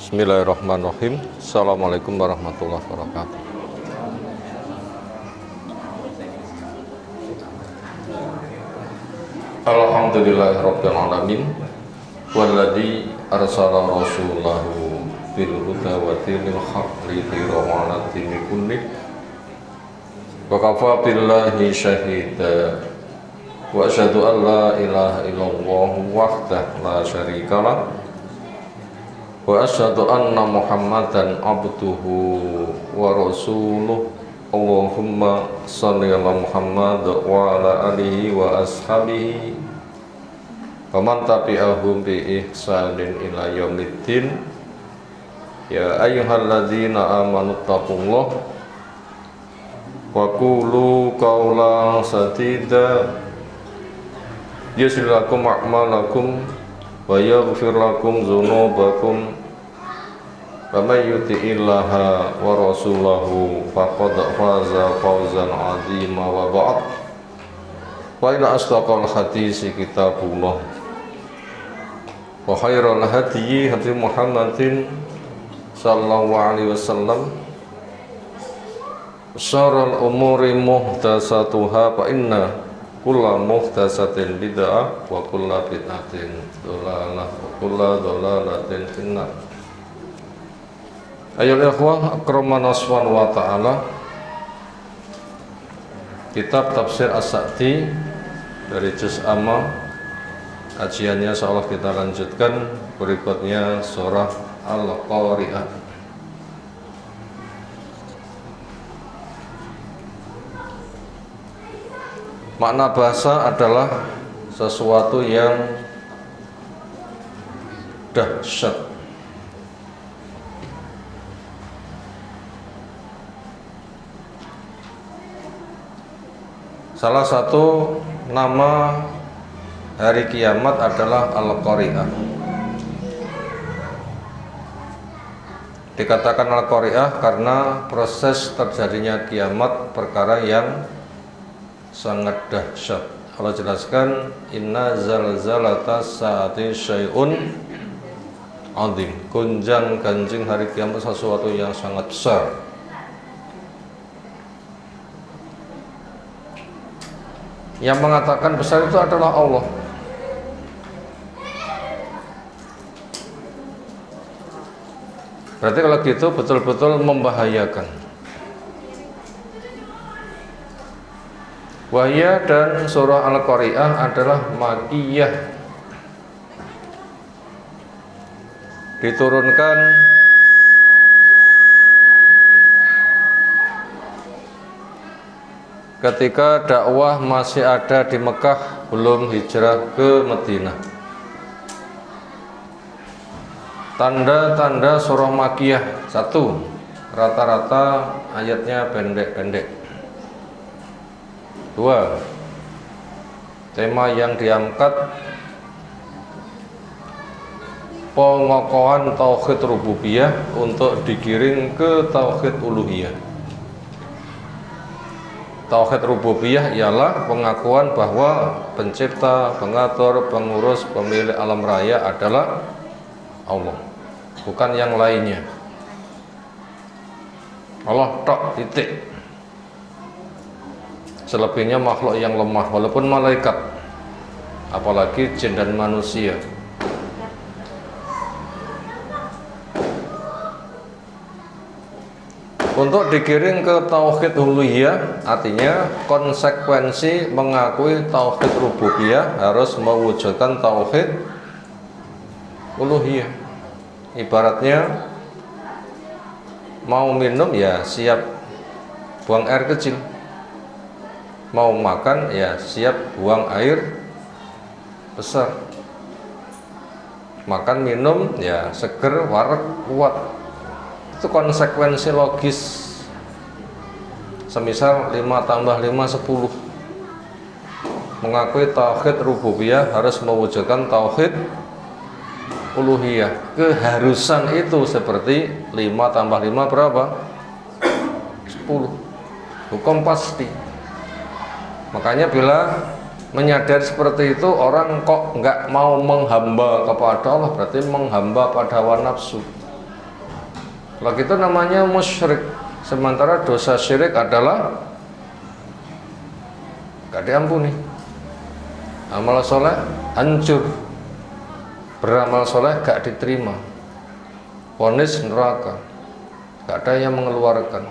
Bismillahirrahmanirrahim. Assalamualaikum warahmatullahi wabarakatuh. Alhamdulillahirabbil alamin. Walladzi arsala rasulahu bil huda wa dinil haqqi liyudhhirahu 'ala dini kullih. Wa kafa billahi syahida. Wa asyhadu an la ilaha illallah wahdahu la syarika lah. Wa asyhadu anna Muhammadan abduhu wa rasuluh. Allahumma shalli ala Muhammad wa ala alihi wa ashabihi wa man tabi'ahum bi ihsanin ila yaumiddin. Ya ayyuhalladzina amanu taqullaha wa qulu qawlan sadida yuslih lakum a'malakum wa yaghfir lakum dzunubakum wa may yuti'illaha wa rasulahu faqad faza fawzan 'azima wa ba'd. Wa inna asdaqal hadisi kitabullah wa khairal hadyi hadi Muhammadin sallallahu alaihi wasallam. Syarrul umuri muhdatsatuha fa inna kulla muhdatsatin bid'ah wa kulla bid'atin dhalalah wa kulla dhalalatin finnar. Ayyuhal ikhwah akramana wa ta'ala. Kitab Tafsir As-Sa'di dari Juz Amma. Kajiannya insyaallah kita lanjutkan. Berikutnya surah Al-Qari'ah. Makna bahasa adalah sesuatu yang dahsyat. Salah satu nama hari kiamat adalah Al-Qari'ah. Dikatakan Al-Qari'ah karena proses terjadinya kiamat perkara yang sangat dahsyat. Allah jelaskan inna zalzalata saati syai'un azim. Gunjang ganjing hari kiamat sesuatu yang sangat besar. Yang mengatakan besar itu adalah Allah. Berarti kalau gitu betul-betul membahayakan. Wahya dan surah Al-Qari'ah adalah makiyah, diturunkan ketika dakwah masih ada di Mekah, belum hijrah ke Madinah. Tanda-tanda surah makiyah: satu, rata-rata ayatnya pendek-pendek. Dua, tema yang diangkat pengokohan tauhid rububiyah untuk digiring ke tauhid uluhiyah. Tauhid rububiyah ialah pengakuan bahwa pencipta, pengatur, pengurus, pemilik alam raya adalah Allah, bukan yang lainnya. Allah tok, titik. Selebihnya makhluk yang lemah, walaupun malaikat, apalagi jin dan manusia. Untuk digiring ke tauhid uluhiyah, artinya konsekuensi mengakui tauhid rububiyah harus mewujudkan tauhid uluhiyah. Ibaratnya mau minum ya siap buang air kecil, mau makan ya siap buang air besar. Makan minum ya seger, wareg, kuat. Itu konsekuensi logis. Semisal 5 tambah 5 10. Mengakui tauhid rububiyah harus mewujudkan tauhid uluhiyah. Keharusan itu seperti 5 tambah 5 berapa? 10. Hukum pasti. Makanya bila menyadari seperti itu, orang kok nggak mau menghamba kepada Allah, berarti menghamba pada hawa nafsu. Kalau gitu namanya musyrik. Sementara dosa syirik adalah gak diampuni. Amal soleh hancur, beramal soleh gak diterima, vonis neraka, gak ada yang mengeluarkan,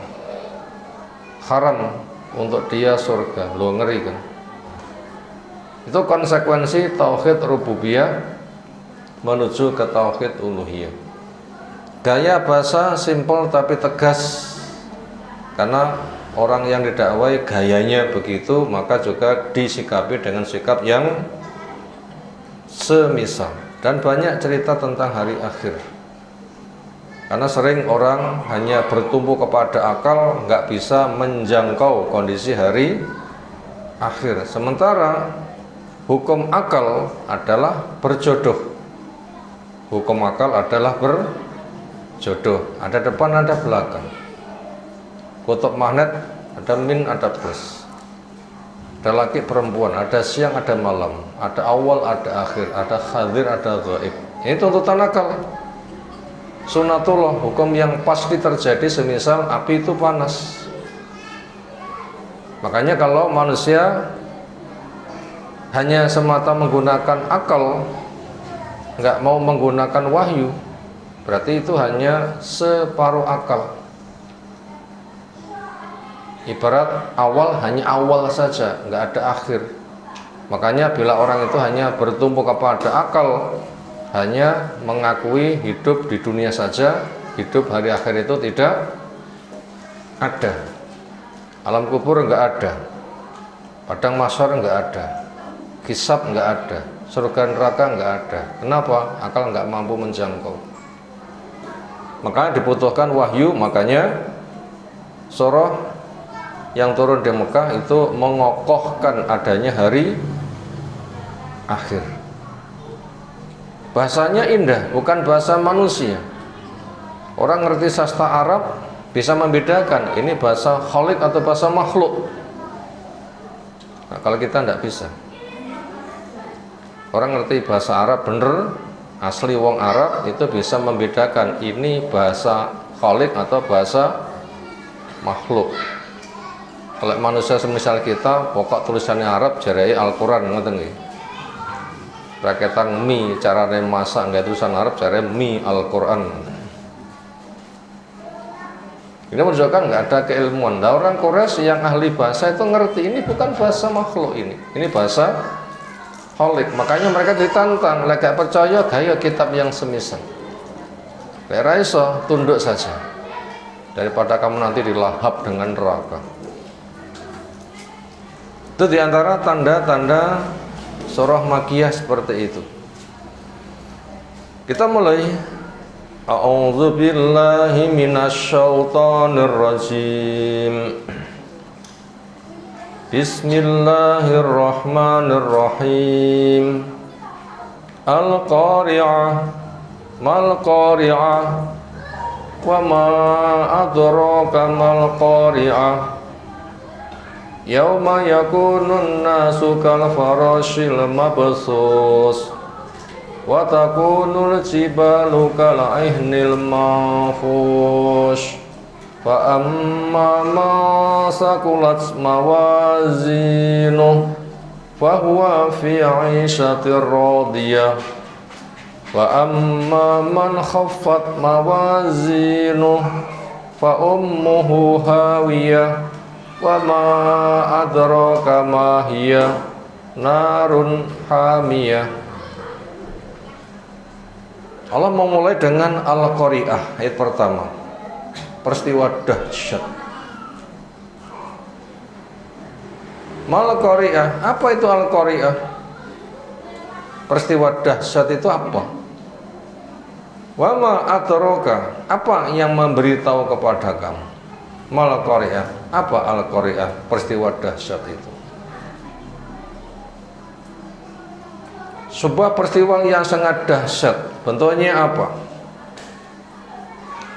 haram untuk dia surga. Lo ngeri kan? Itu konsekuensi tauhid rububiyah menuju ke tauhid uluhiyah. Gaya bahasa simpel tapi tegas, karena orang yang didakwai gayanya begitu, maka juga disikapi dengan sikap yang semisal. Dan banyak cerita tentang hari akhir, karena sering orang hanya bertumpu kepada akal, nggak bisa menjangkau kondisi hari akhir. Sementara hukum akal adalah berjodoh. Hukum akal adalah berjodoh, ada depan ada belakang, kutub magnet, ada min ada plus, ada laki perempuan, ada siang ada malam, ada awal ada akhir, ada hadir ada gaib. Ini tuntutan akal. Sunatullah, hukum yang pasti terjadi, semisal api itu panas. Makanya kalau manusia hanya semata menggunakan akal, nggak mau menggunakan wahyu, berarti itu hanya separuh akal. Ibarat awal, hanya awal saja, nggak ada akhir. Makanya bila orang itu hanya bertumpu kepada akal, hanya mengakui hidup di dunia saja, hidup hari akhir itu tidak ada. Alam kubur nggak ada, padang mahsyar nggak ada, hisab nggak ada, surga neraka nggak ada. Kenapa? Akal nggak mampu menjangkau. Makanya dibutuhkan wahyu. Makanya surah yang turun di Mekah itu mengokohkan adanya hari akhir. Bahasanya indah, bukan bahasa manusia. Orang ngerti sastra Arab bisa membedakan ini bahasa khalik atau bahasa makhluk. Nah, kalau kita tidak bisa. Orang ngerti bahasa Arab bener, asli wong Arab itu bisa membedakan ini bahasa khalik atau bahasa makhluk. Kalau manusia semisal kita, pokok tulisannya Arab, jarai Al-Quran, ngerti nggih? Raketan mie, caranya masak nggak tulisan Arab, caranya mie Al-Quran. Ini menunjukkan nggak ada keilmuan. Nah, orang Quraisy yang ahli bahasa itu ngerti ini bukan bahasa makhluk, ini bahasa khalik. Makanya mereka ditantang, lek gak percaya gaya kitab yang semisal. Lek ra iso tunduk saja, daripada kamu nanti dilahap dengan neraka. Itu diantara tanda-tanda surah Makkiyah seperti itu. Kita mulai. A'udzu billahi minasyaitonir rajim. Bismillahirrahmanirrahim. Al-Qari'ah, mal Qari'ah, wa ma adraka mal Qari'ah. Yauma yakunun nasu kal farashil mabsus, wa takunul jibalu kal ihnil manfush. Fa amma ma sakulat mawazinuh fa huwa fi 'ishatir radiyah. Wa amma man khaffat mawazinuh fa ummuhu hawiyah. Wa ma adraka ma hiya narun hamiyah. Allah memulai dengan Al-Qari'ah, ayat pertama. Peristiwa dahsyat. Mal Qari'ah, apa itu Al-Qari'ah? Peristiwa dahsyat itu apa? Wa ma adraka, apa yang memberitahu kepada kamu? Mal Qari'ah, apa Al-Qari'ah? Peristiwa dahsyat itu. Sebuah peristiwa yang sangat dahsyat. Bentuknya apa?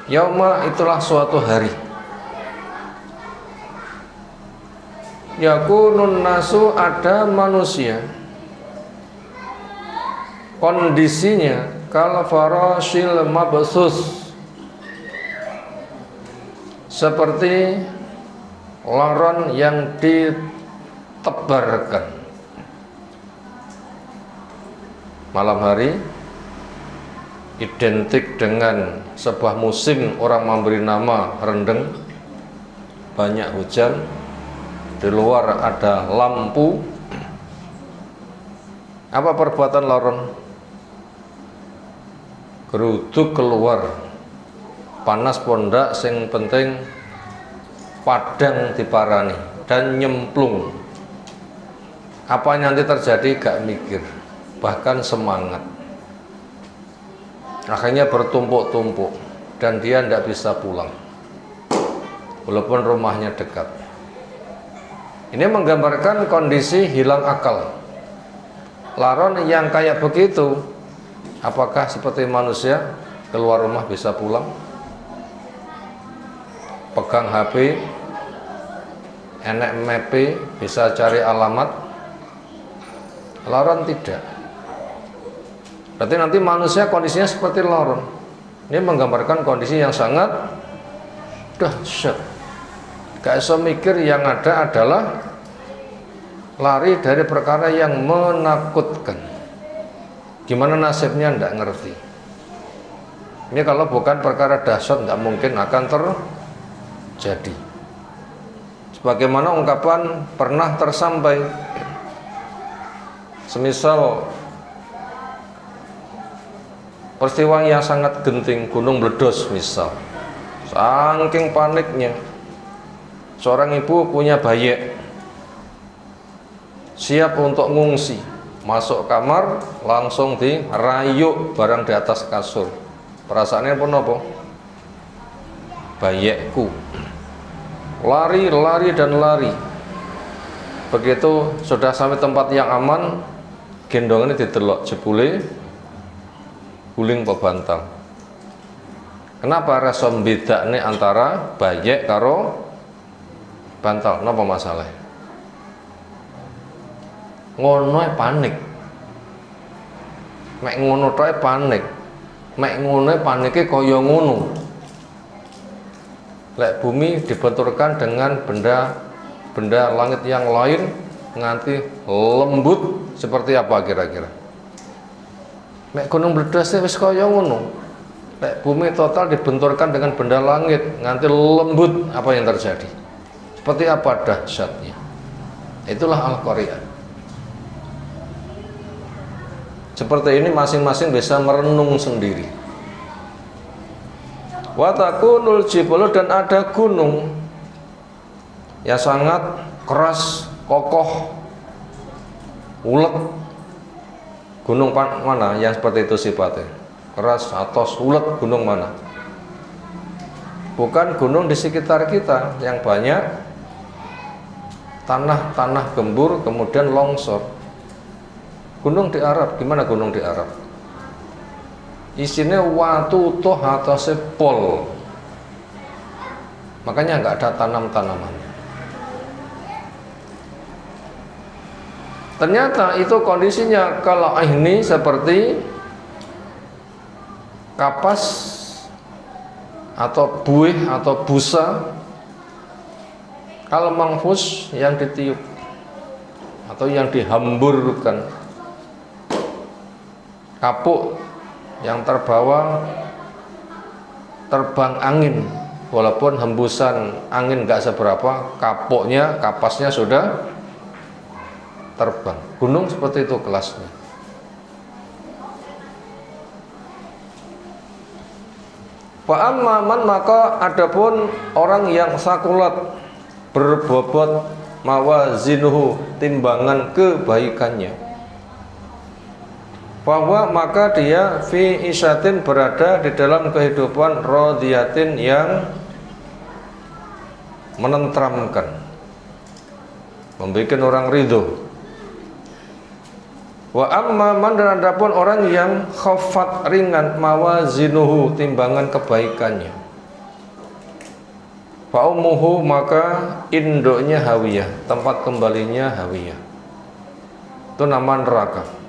Yauma, itulah suatu hari. Yakunun nasu, ada manusia. Kondisinya kal farashil mabsus, seperti loron yang ditebarkan. Malam hari identik dengan sebuah musim, orang memberi nama rendeng, banyak hujan, di luar ada lampu. Apa perbuatan loron? Geruduk keluar, panas pondak, sing penting padang diparani dan nyemplung. Apa yang nanti terjadi gak mikir, bahkan semangat. Akhirnya bertumpuk-tumpuk dan dia tidak bisa pulang walaupun rumahnya dekat. Ini menggambarkan kondisi hilang akal. Laron yang kayak begitu, apakah seperti manusia keluar rumah bisa pulang? Pegang HP, enek map, bisa cari alamat? Laron tidak. Berarti nanti manusia kondisinya seperti loron. Ini menggambarkan kondisi yang sangat dahsyat. Gak bisa mikir, yang ada adalah lari dari perkara yang menakutkan. Gimana nasibnya tidak ngerti. Ini kalau bukan perkara dahsyat nggak mungkin akan terjadi. Sebagaimana ungkapan pernah tersampai, semisal peristiwa yang sangat genting, gunung meledos misal. Saking paniknya, seorang ibu punya bayi, siap untuk ngungsi, masuk kamar langsung dirayuk barang di atas kasur. Perasaannya pun apa? Bayiku. Lari, lari dan lari. Begitu sudah sampai tempat yang aman, gendongannya ditelok jebule guling pebantal. Kenapa resom beda nih antara bayek karo bantal? Napa masalah? Ngono panik. Mek ngono tok panik. Mek ngono panike kaya ngono. Lek bumi dibenturkan dengan benda langit yang lain nganti lembut, seperti apa kira-kira? Mek gunung meledos wis kaya ngono. Nek bumi total dibenturkan dengan benda langit nganti lembut, apa yang terjadi? Seperti apa dahsyatnya? Itulah Al-Qari'ah. Seperti ini masing-masing bisa merenung sendiri. Wa takunul jibalu, dan ada gunung yang sangat keras, kokoh, ulet. Gunung mana yang seperti itu sifatnya? Keras, atos, ulet, gunung mana? Bukan gunung di sekitar kita yang banyak tanah gembur kemudian longsor. Gunung di Arab, gimana gunung di Arab? Isinya watu toh atau sepol, makanya nggak ada tanam-tanaman. Ternyata itu kondisinya kalau ini seperti kapas atau buih atau busa al-manfus yang ditiup atau yang dihamburkan, kapuk yang terbawa terbang angin, walaupun hembusan angin nggak seberapa, kapuknya, kapasnya sudah terbang. Gunung seperti itu kelasnya. Fa amman, maka adapun orang yang sakulat, berbobot mawazinuhu, timbangan kebaikannya, bahwa maka dia fi isyatin, berada di dalam kehidupan rodiyatin yang menentramkan, membuat orang ridho. Wa amma man, dan adapun orang yang khafat, ringan, mawazinuhu, timbangan kebaikannya, fa ummuhu, maka induknya hawiyah, tempat kembalinya hawiyah. Itu nama neraka.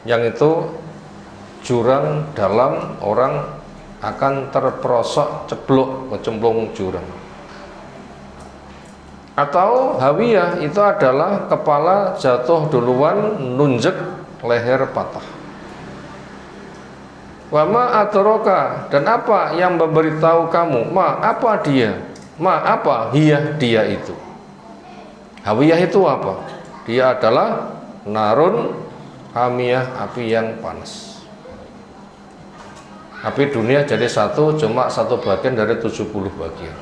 Yang itu jurang dalam orang akan terperosok ceblok kecemplung jurang. Atau hawiyah itu adalah kepala jatuh duluan, nunjek, leher patah. Wa ma adraka, dan apa yang memberitahu kamu? Ma, apa dia? Ma, apa hiya, dia itu? Hawiyah itu apa? Dia adalah narun hamiyah, api yang panas. Api dunia jadi satu, cuma satu bagian dari 70 bagian.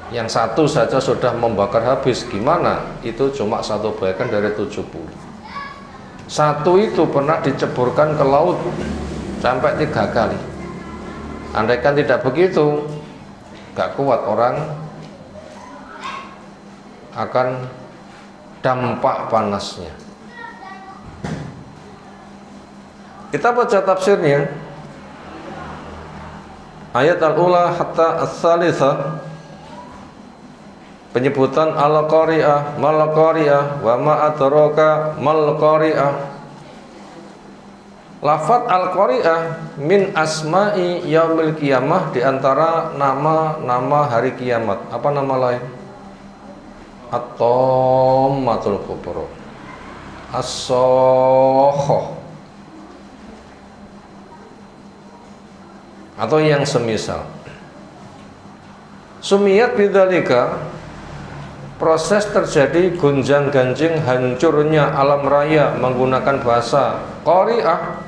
Yang satu saja sudah membakar habis, gimana? Itu cuma satu bagian dari 70. Satu itu pernah diceburkan ke laut sampai 3 kali. Andaikan tidak begitu, gak kuat orang akan dampak panasnya. Kita baca tafsirnya. Ayat al-ula hatta as-salisa, penyebutan al-qari'ah, mal-qari'ah, wa ma adraka mal-qari'ah. Lafaz al-qari'ah min asma'i yaumil qiyamah, diantara nama-nama hari kiamat. Apa nama lain? At-tammatul kubra, as-sakhah, atau yang semisal. Sumiyat bidzalika, proses terjadi gonjang-ganjing hancurnya alam raya menggunakan bahasa qari'ah,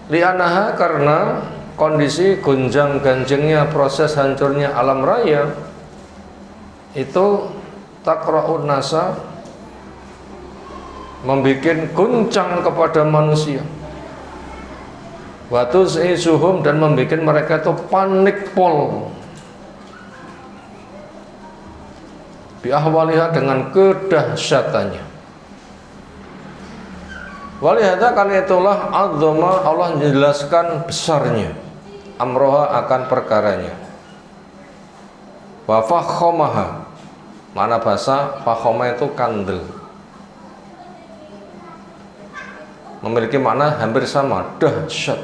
li'anaha, karena kondisi gonjang-ganjingnya proses hancurnya alam raya itu takra'un nasa, membikin guncang kepada manusia, wa tuz'izuhum, dan membikin mereka itu panik pol bi ahwaliha, dengan kedahsyatannya. Walihada, karena itulah adzama, Allah menjelaskan besarnya amroha, akan perkaranya. Wa fakhomaha, mana bahasa fakhoma itu kandel, memiliki makna hampir sama, dahsyat.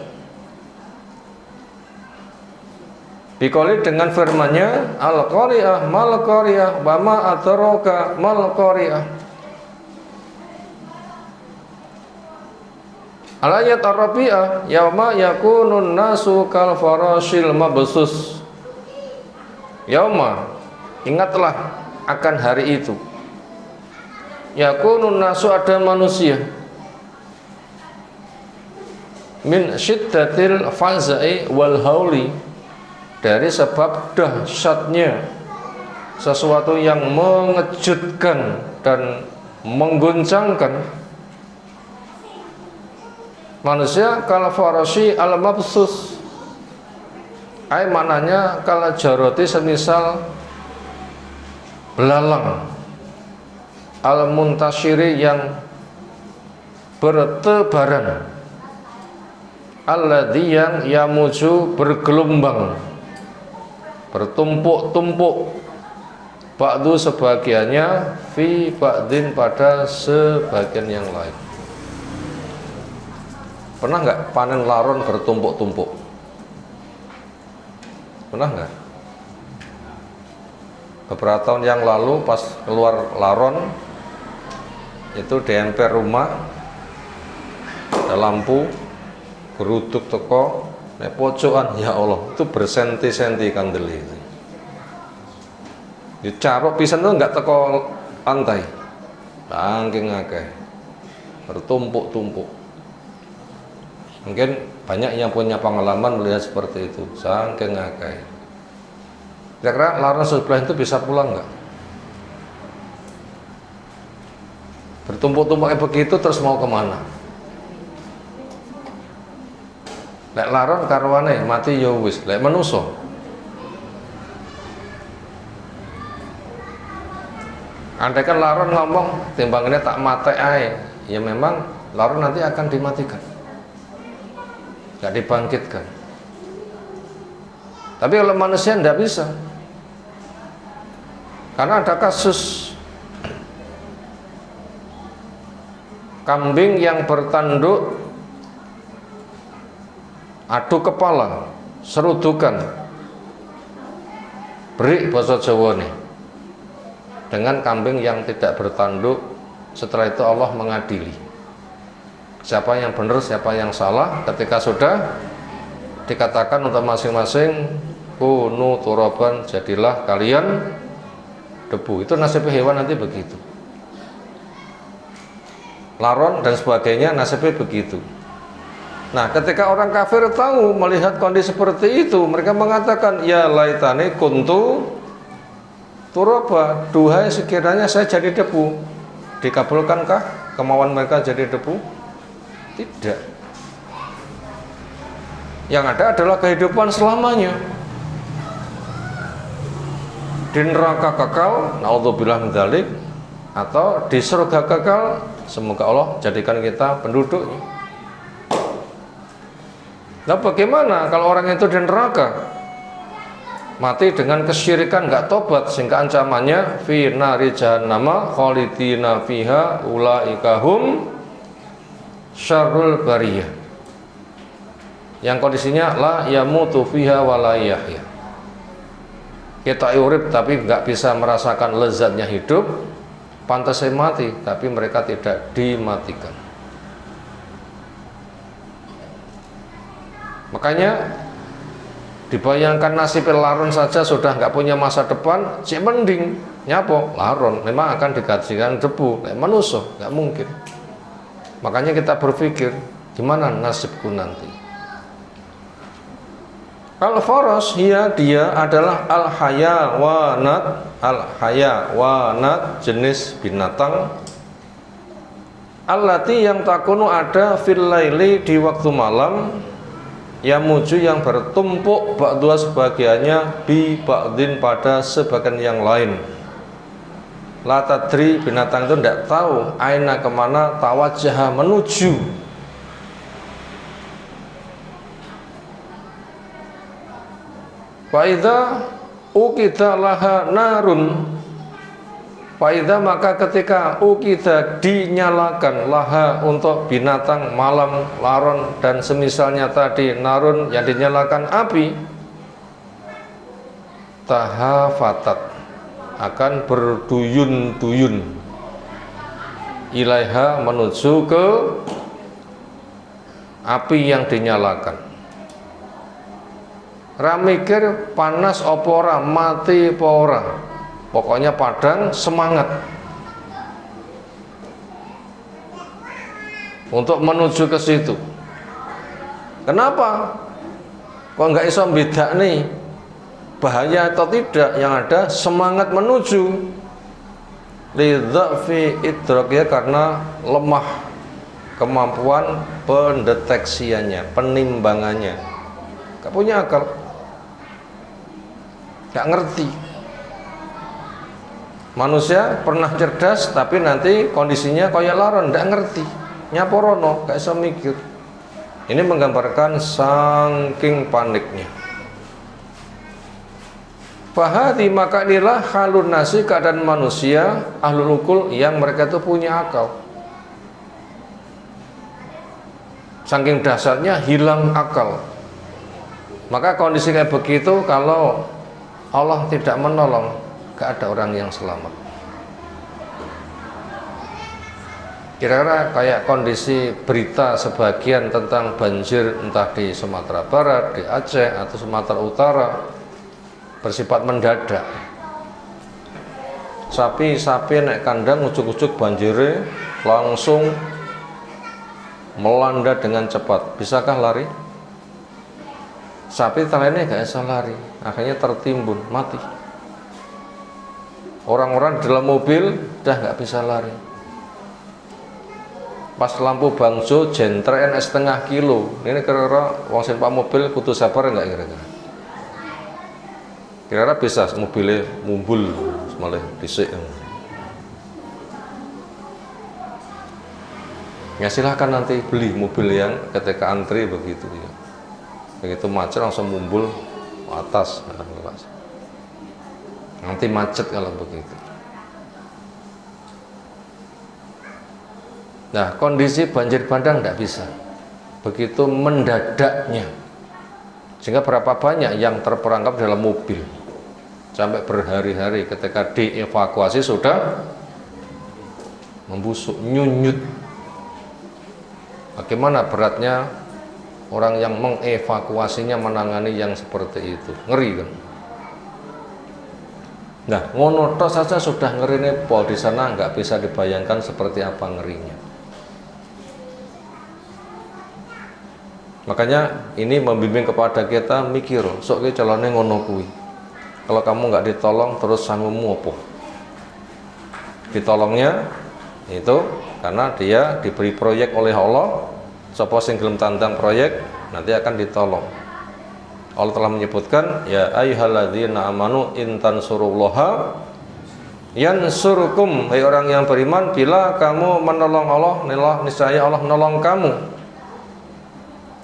Biqouli, dengan firman-Nya, al-qari'ah mal-qari'ah wa ma adraka mal-qari'ah. Al-ayat ar-rabi'ah, yauma yakunun nasu kal farashil mabsus. Yauma, ingatlah akan hari itu, yakunun nasu, ada manusia, min syiddatil faza'i wal hauli, dari sebab dahsyatnya sesuatu yang mengejutkan dan mengguncangkan manusia. Kal farashi al mabsus, ay maknanya kal jaroti, semisal belalang, al muntashiri, yang bertebaran, alladzi, yang yamuju, bergelombang, bertumpuk-tumpuk, ba'du, sebagiannya, fi ba'din, pada sebagian yang lain. Pernah nggak panen laron bertumpuk-tumpuk? Pernah nggak? Beberapa tahun yang lalu pas keluar laron itu di emper rumah ada lampu geruduk teko nek pojokan, ya Allah, itu bersenti-senti kandel itu. Dicaruk pisan tuh nggak teko lantai, saking akeh, bertumpuk-tumpuk. Mungkin banyak yang punya pengalaman melihat seperti itu, saking akeh. Kira-kira laron sebelah itu bisa pulang nggak? Bertumpuk-tumpuk kayak begitu, terus mau kemana? Lek laron karwane mati ya wis, lek manusa andaikan laron ngomong timbangannya tak mate ae, ya memang laron nanti akan dimatikan, gak dibangkitkan. Tapi kalau manusia tidak bisa, karena ada kasus kambing yang bertanduk adu kepala, serudukan, beri basa Jawa nih, dengan kambing yang tidak bertanduk. Setelah itu Allah mengadili siapa yang benar, siapa yang salah. Ketika sudah dikatakan untuk masing-masing, kunu turaban, jadilah kalian debu. Itu nasib hewan nanti begitu. Laron dan sebagainya nasibnya begitu. Nah, ketika orang kafir tahu melihat kondisi seperti itu, mereka mengatakan, ya laitani kuntu turaba, duhai sekiranya saya jadi debu. Dikabulkankah kemauan mereka jadi debu? Tidak. Yang ada adalah kehidupan selamanya di neraka kekal, naudzubillah min dzalik, atau di surga kekal. Semoga Allah jadikan kita penduduknya. Nah, bagaimana kalau orang itu di neraka mati dengan kesyirikan, nggak tobat, sehingga ancamannya fi nari jahannama khalidina fiha ulaika hum syarrul bariyah, yang kondisinya la yamutu fiha wa la yahya. Kita urip tapi nggak bisa merasakan lezatnya hidup, pantasnya mati tapi mereka tidak dimatikan. Makanya dibayangkan nasib laron saja sudah nggak punya masa depan, si mending nyapo laron memang akan digajikan debu, kayak manusia nggak mungkin. Makanya kita berpikir gimana nasibku nanti. Al-faras dia adalah al-hayawanat, jenis binatang, allati yang takunu ada fil laili, di waktu malam, yamuju yang bertumpuk, ba'dua sebagiannya, bi ba'din pada sebagian yang lain. La tadri, binatang itu tidak tahu, aina kemana, tawajjaha menuju. Fa'idha ukida laha narun, fa'idha maka ketika ukida dinyalakan, laha untuk binatang malam, laron dan semisalnya tadi, narun yang dinyalakan api, tahafatat akan berduyun-duyun, ilaiha menuju ke api yang dinyalakan. Ramikir panas opora, mati opora, pokoknya padang semangat untuk menuju ke situ. Kenapa? Kok nggak iso beda nih bahaya atau tidak? Yang ada semangat menuju. Lidhafi idraknya, karena lemah kemampuan pendeteksiannya, penimbangannya, gak punya akal, gak ngerti. Manusia pernah cerdas tapi nanti kondisinya kayak laron, gak ngerti, nyaporono, gak bisa mikir. Ini menggambarkan saking paniknya. Fahadi, maka inilah halun nasi, keadaan manusia ahlul ukul, yang mereka itu punya akal. Saking dahsyatnya hilang akal. Maka kondisi kayak begitu, kalau Allah tidak menolong, gak ada orang yang selamat. Kira-kira kayak kondisi berita sebagian tentang banjir, entah di Sumatera Barat, di Aceh atau Sumatera Utara, bersifat mendadak. Sapi naik kandang, ujuk-ujuk banjirnya langsung melanda dengan cepat. Bisakah lari? Sapi lainnya gak bisa lari, akhirnya tertimbun, mati. Orang-orang di dalam mobil udah gak bisa lari. Pas lampu bangjo jentren setengah kilo, ini kira-kira wong sing pak mobil kudu sabar enggak kira-kira? Kira-kira bisa mobilnya mumbul malah dhisik. Ya silahkan nanti beli mobil yang ketika antri begitu ya. Begitu macet langsung mumbul atas. Nanti macet kalau begitu. Nah, kondisi banjir bandang tidak bisa. Begitu mendadaknya. Sehingga berapa banyak yang terperangkap dalam mobil sampai berhari-hari, ketika dievakuasi sudah membusuk, nyunyut. Bagaimana beratnya orang yang mengevakuasinya, menangani yang seperti itu, ngeri kan. Nah, ngono tok saja sudah ngeri nepol, di sana nggak bisa dibayangkan seperti apa ngerinya. Makanya ini membimbing kepada kita mikir, sok ki calone ngono kuwi. Kalau kamu nggak ditolong terus sangumu apa? Ditolongnya itu karena dia diberi proyek oleh Allah. Sapa sing gelem tantang proyek nanti akan ditolong. Allah telah menyebutkan, ya ayyuhalladzina amanu in tansurullaha yansurkum. Hai orang yang beriman, bila kamu menolong Allah, niscaya Allah menolong kamu.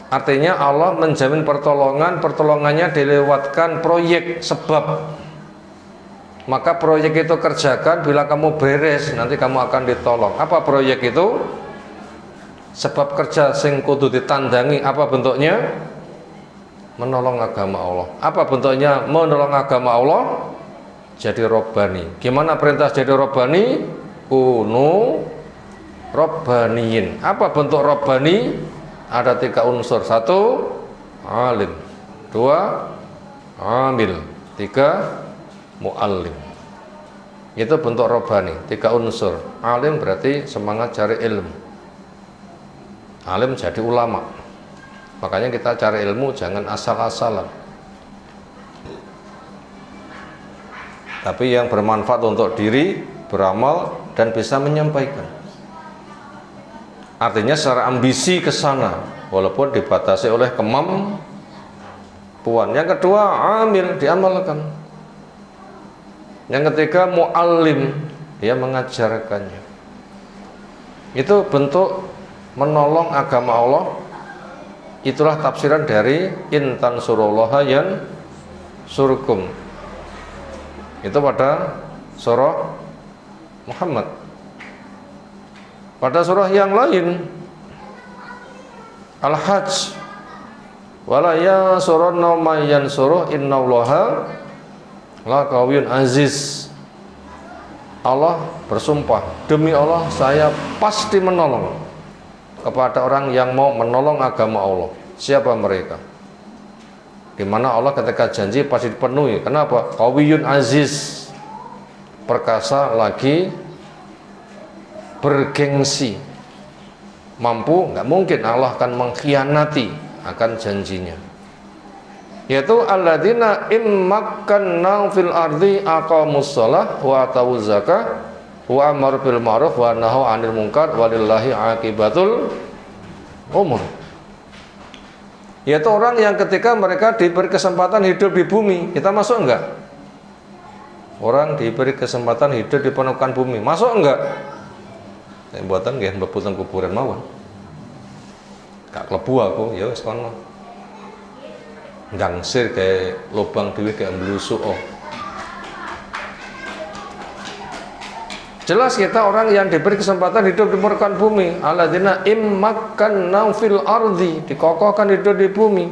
Artinya Allah menjamin pertolongan, pertolongannya dilewatkan proyek sebab. Maka proyek itu kerjakan, bila kamu beres nanti kamu akan ditolong. Apa proyek itu? Sebab kerja sing kudu ditandangi, apa bentuknya? Menolong agama Allah. Apa bentuknya menolong agama Allah? Jadi robbani. Gimana perintah jadi robbani? Kunu robbaniyin. Apa bentuk robbani? Ada 3 unsur. 1, alim. 2, amil. 3, muallim. Itu bentuk robbani, 3 unsur. Alim berarti semangat cari ilmu. Alim jadi ulama. Makanya kita cari ilmu jangan asal-asalan, tapi yang bermanfaat untuk diri, beramal, dan bisa menyampaikan. Artinya secara ambisi ke sana, walaupun dibatasi oleh kemampuan. Yang kedua, amil, diamalkan. Yang ketiga, muallim, dia mengajarkannya. Itu bentuk menolong agama Allah. Itulah tafsiran dari intan surullaha yan surkum. Itu pada surah Muhammad. Pada surah yang lain, Al-Hajj, wala yansuranna may yansuruh innallaha laqawiyyun aziz. Allah bersumpah, demi Allah saya pasti menolong kepada orang yang mau menolong agama Allah. Siapa mereka? Dimana Allah ketika janji pasti dipenuhi. Kenapa? Qawiyyun aziz, perkasa lagi bergengsi, mampu, nggak mungkin Allah akan mengkhianati akan janjinya. Yaitu alladzina immakkanna fil ardi aqamus shalah wa atawuz zakah wa amar bil ma'ruf wa nahaw 'anil munkar walillahi 'aqibatul umur. Yaitu orang yang ketika mereka diberi kesempatan hidup di bumi. Kita masuk enggak? Orang diberi kesempatan hidup di permukaan bumi, masuk enggak? Buatan nggih mlebu kuburan mawon. Gak klebu aku, ya wis kono. Ndangsir kayak lubang dhewe kayak mblusuk. Jelas kita orang yang diberi kesempatan hidup di permukaan bumi. Alladzina immakkanna fil ardi, dikokohkan hidup di bumi.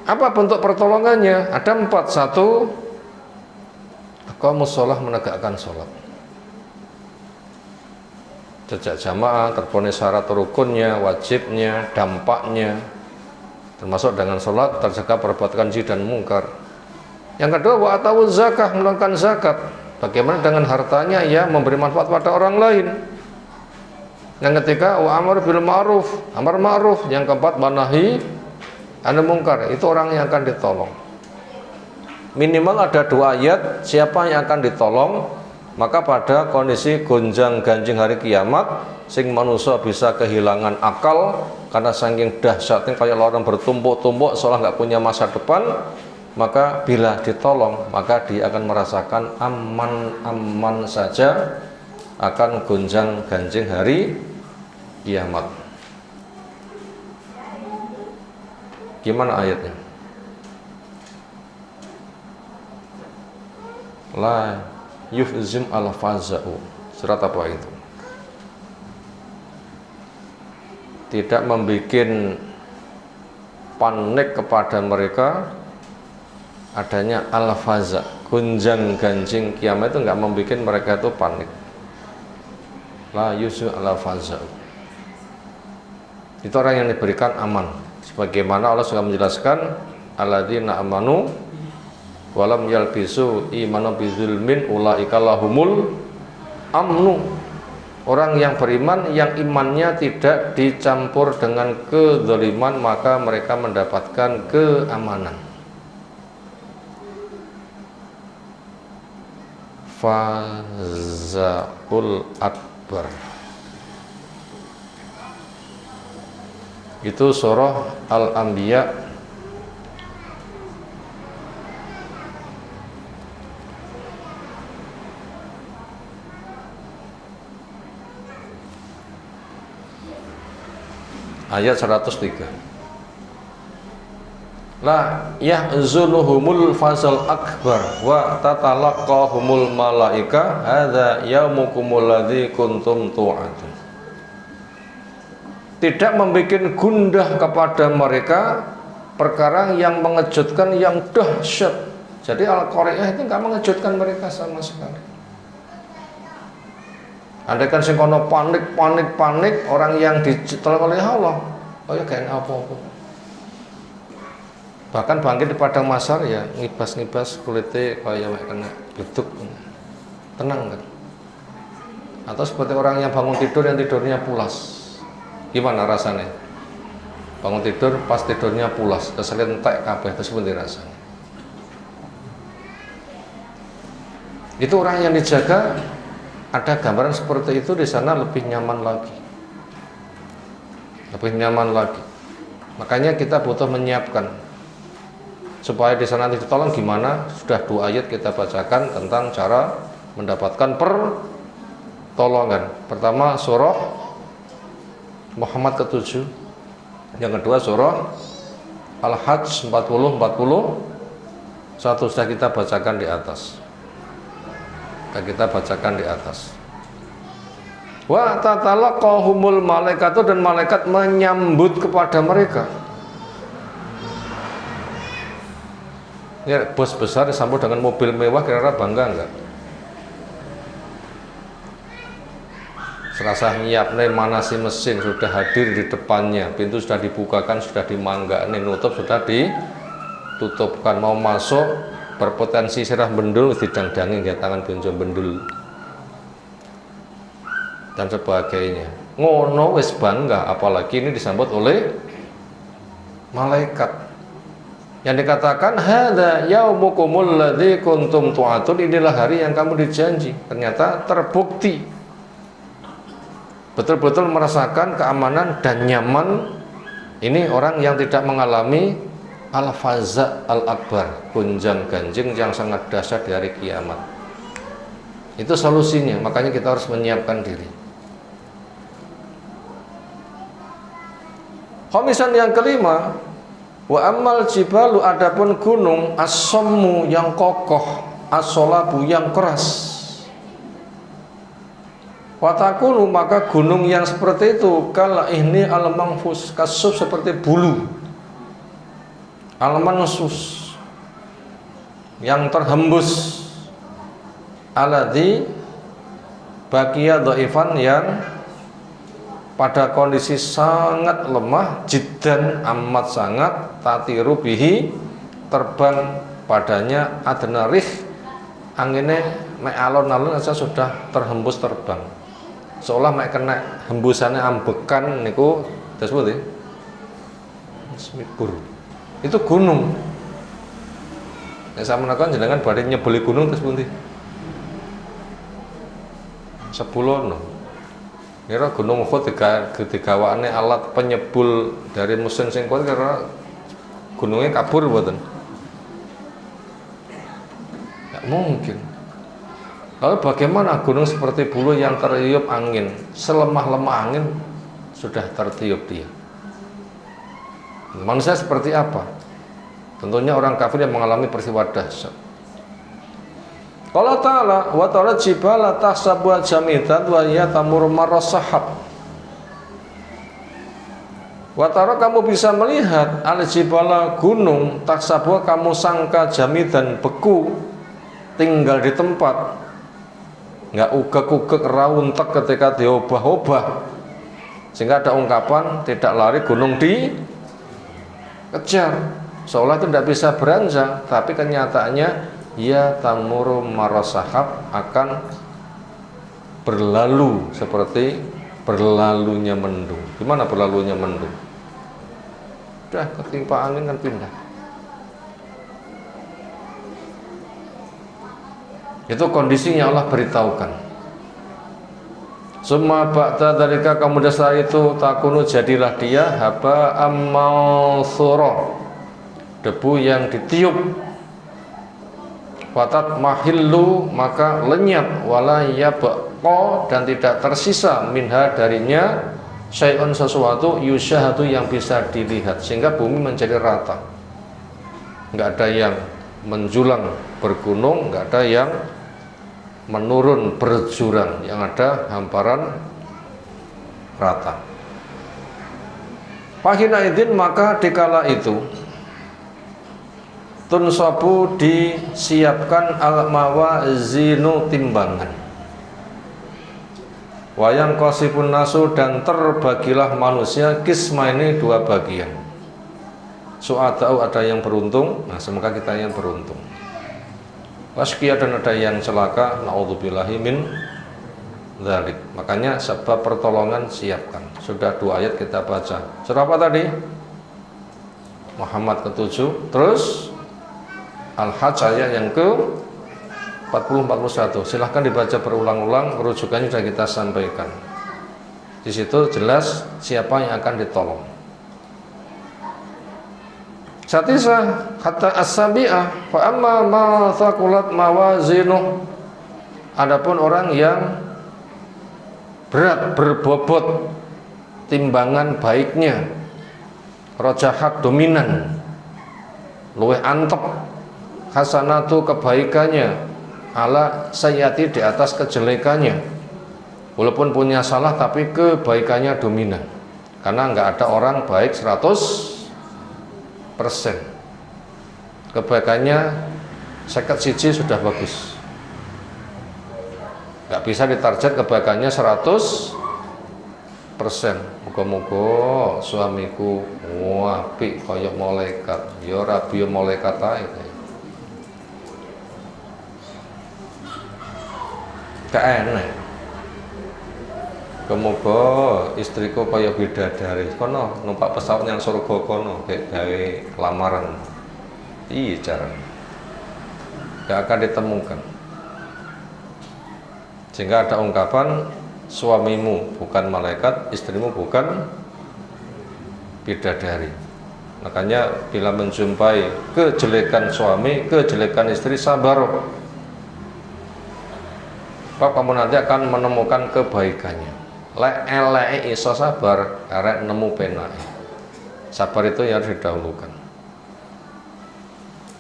Apa bentuk pertolongannya? Ada 4. 1, aqamus shalah, menegakkan sholat. Sejak jamaah, terpenuhi syarat rukunnya, wajibnya, dampaknya, termasuk dengan sholat terjaga perbuatan keji dan mungkar. Yang kedua, wa atawuz zakah, menunaikan zakat. Bagaimana dengan hartanya? Ya, memberi manfaat pada orang lain. Yang ketiga, wa amar bil ma'ruf, amar ma'ruf. Yang keempat, manahi anil munkar. Itu orang yang akan ditolong. Minimal ada 2 ayat siapa yang akan ditolong. Maka pada kondisi gonjang ganjing hari kiamat, sing manusia bisa kehilangan akal karena saking dahsyatnya kayak orang bertumpuk-tumpuk seolah nggak punya masa depan. Maka bila ditolong, maka dia akan merasakan aman-aman saja akan gonjang ganjing hari kiamat. Gimana ayatnya? La yufzim al-faza'u. Surat apa itu? Tidak membuat panik kepada mereka adanya al-faza, gunjang ganjing kiamat itu nggak membuat mereka itu panik. La yusu al-faza. Itu orang yang diberikan aman. Sebagaimana Allah sudah menjelaskan, alladzina amanu walam yalbisu imanu bizulmin ulaika lahumul amnu. Orang yang beriman yang imannya tidak dicampur dengan kezaliman, maka mereka mendapatkan keamanan. Fazaul akbar. Itu surah Al-Anbiya ayat 103. La yahzunuhumul fazal akbar wa tatalaqahumul malaika hadza yaumukumul ladzi kuntum tu'adun. Tidak membuat gundah kepada mereka perkara yang mengejutkan, yang dahsyat. Jadi Al-Qari'ah itu enggak mengejutkan mereka sama sekali. Andaikan sing kono panik, orang yang ditolong oleh Allah, oh ya kayak apa-apa. Bahkan bangkit di padang mahsyar ya ngibas-ngibas kulitnya kayak kena beduk, tenang kan. Atau seperti orang yang bangun tidur yang tidurnya pulas, gimana rasanya? Bangun tidur pas tidurnya pulas, keselentek kabeh, itu seperti rasanya. Itu orang yang dijaga. Ada gambaran seperti itu di sana lebih nyaman lagi. Lebih nyaman lagi. Makanya kita butuh menyiapkan supaya di sana ditolong gimana? Sudah 2 ayat kita bacakan tentang cara mendapatkan pertolongan. Pertama surah Muhammad ke-7. Yang kedua surah Al-Hajj 40-41 sudah kita bacakan di atas. Kita bacakan di atas. Wa tatalaqahumul malaikatu, dan malaikat menyambut kepada mereka. Ya, bos besar disambut dengan mobil mewah, kira-kira bangga enggak? Serasa nyiap nih, manasi mesin sudah hadir di depannya, pintu sudah dibukakan, sudah dimangga nih, nutup sudah ditutupkan, mau masuk berpotensi sirah bendul didang-dangi nggak tangan benjo bendul dan sebagainya. Ngono wis bangga, apalagi ini disambut oleh malaikat. Yang dikatakan hadza yaumukumul ladzi kuntum tu'atun, inilah hari yang kamu dijanji. Ternyata terbukti betul-betul merasakan keamanan dan nyaman. Ini orang yang tidak mengalami al-faza al-akbar, gunjang ganjing yang sangat dahsyat di hari kiamat. Itu solusinya, makanya kita harus menyiapkan diri. Khamisan yang kelima, wa ammal jibalu, adapun gunung, as-sammu yang kokoh, as-solabu yang keras. Watakunu, maka gunung yang seperti itu kala ini al-manfus, kasuf seperti bulu, al-mansus yang terhembus, aladzi baqiya dhaifan, yang pada kondisi sangat lemah, jiddan amat sangat, tatiru bihi terbang padanya, adnarih anginnya mek alon-alon saja sudah terhembus terbang, seolah mek kena hembusannya ambekan niku disebut ya semibur. Itu gunung. Yang saya menekan jenengan badhe nyebeli gunung terus pundi? Sebulono. Kira gunung Uhud digawane alat penyebul dari mesin sing kuat, karena gunungnya kabur mboten. Enggak mungkin. Lalu bagaimana gunung seperti bulu yang tertiup angin, selemah-lemah angin sudah tertiup dia. Manusia seperti apa? Tentunya orang kafir yang mengalami peristiwa dahsyat. Qala ta'ala wa ta'ala jibala tahsabuha jamidatan wa hiya tamurru marra sahab. Wataro kamu bisa melihat al-jibala gunung taksabu kamu sangka jamidan beku tinggal di tempat, nggak ugek-ugek rauntek ketika diobah-obah, sehingga ada ungkapan tidak lari gunung dikejar, seolah itu tidak bisa beranjak, tapi kenyataannya ya tamuru marasahab akan berlalu seperti berlalunya mendung. Gimana berlalunya mendung? Udah ketimpa angin kan pindah. Itu kondisinya Allah beritahukan. Summa ba'da dzalika kemudian setelah itu takunu jadilah dia haba ammansura, debu yang ditiup. Fatat mahillu maka lenyap wala yabqa dan tidak tersisa minha darinya syai'un sesuatu yusyahadu yang bisa dilihat, sehingga bumi menjadi rata, nggak ada yang menjulang bergunung, nggak ada yang menurun berjurang, yang ada hamparan rata. Fahina idin maka dikala itu tunsabu disiapkan al-mawazinu timbangan, wayang qasifun nasu dan terbagilah manusia kisma ini dua bagian. Su'ata'u ada yang beruntung, nah semoga kita yang beruntung. Waskia dan ada yang celaka, na'udzubillahi min dzalik. Makanya sebab pertolongan siapkan. Sudah 2 ayat kita baca. Surah apa tadi? Muhammad ke-7. Terus Al-Hajj ayat yang ke 40-41. Silahkan dibaca berulang-ulang, rujukannya sudah kita sampaikan. Di situ jelas siapa yang akan ditolong. Satisa hatta as-sabi'ah fa amma ma thaqulat mawazinuh. Adapun orang yang berat berbobot timbangan baiknya, rojahat dominan, luweh antep, hasanatu kebaikannya, ala sayyati di atas kejelekannya. Walaupun punya salah tapi kebaikannya dominan, karena nggak ada orang baik 100%. Kebaikannya 51 sudah bagus, nggak bisa ditarget kebaikannya 100%. Muga-muga suamiku apik kaya malaikat, ya rabi malaikat ae. Gak enak. Semoga istriku kaya bidadari, kono numpak pesawat yang surga kono, kayak gawe lamaran. Iya cara. Gak akan ditemukan. Sehingga ada ungkapan suamimu bukan malaikat, istrimu bukan bidadari. Makanya bila menjumpai kejelekan suami, kejelekan istri, sabar. Sebab kamu nanti akan menemukan kebaikannya. Lek eleke iso sabar, arek nemu penake. Sabar itu yang harus didahulukan.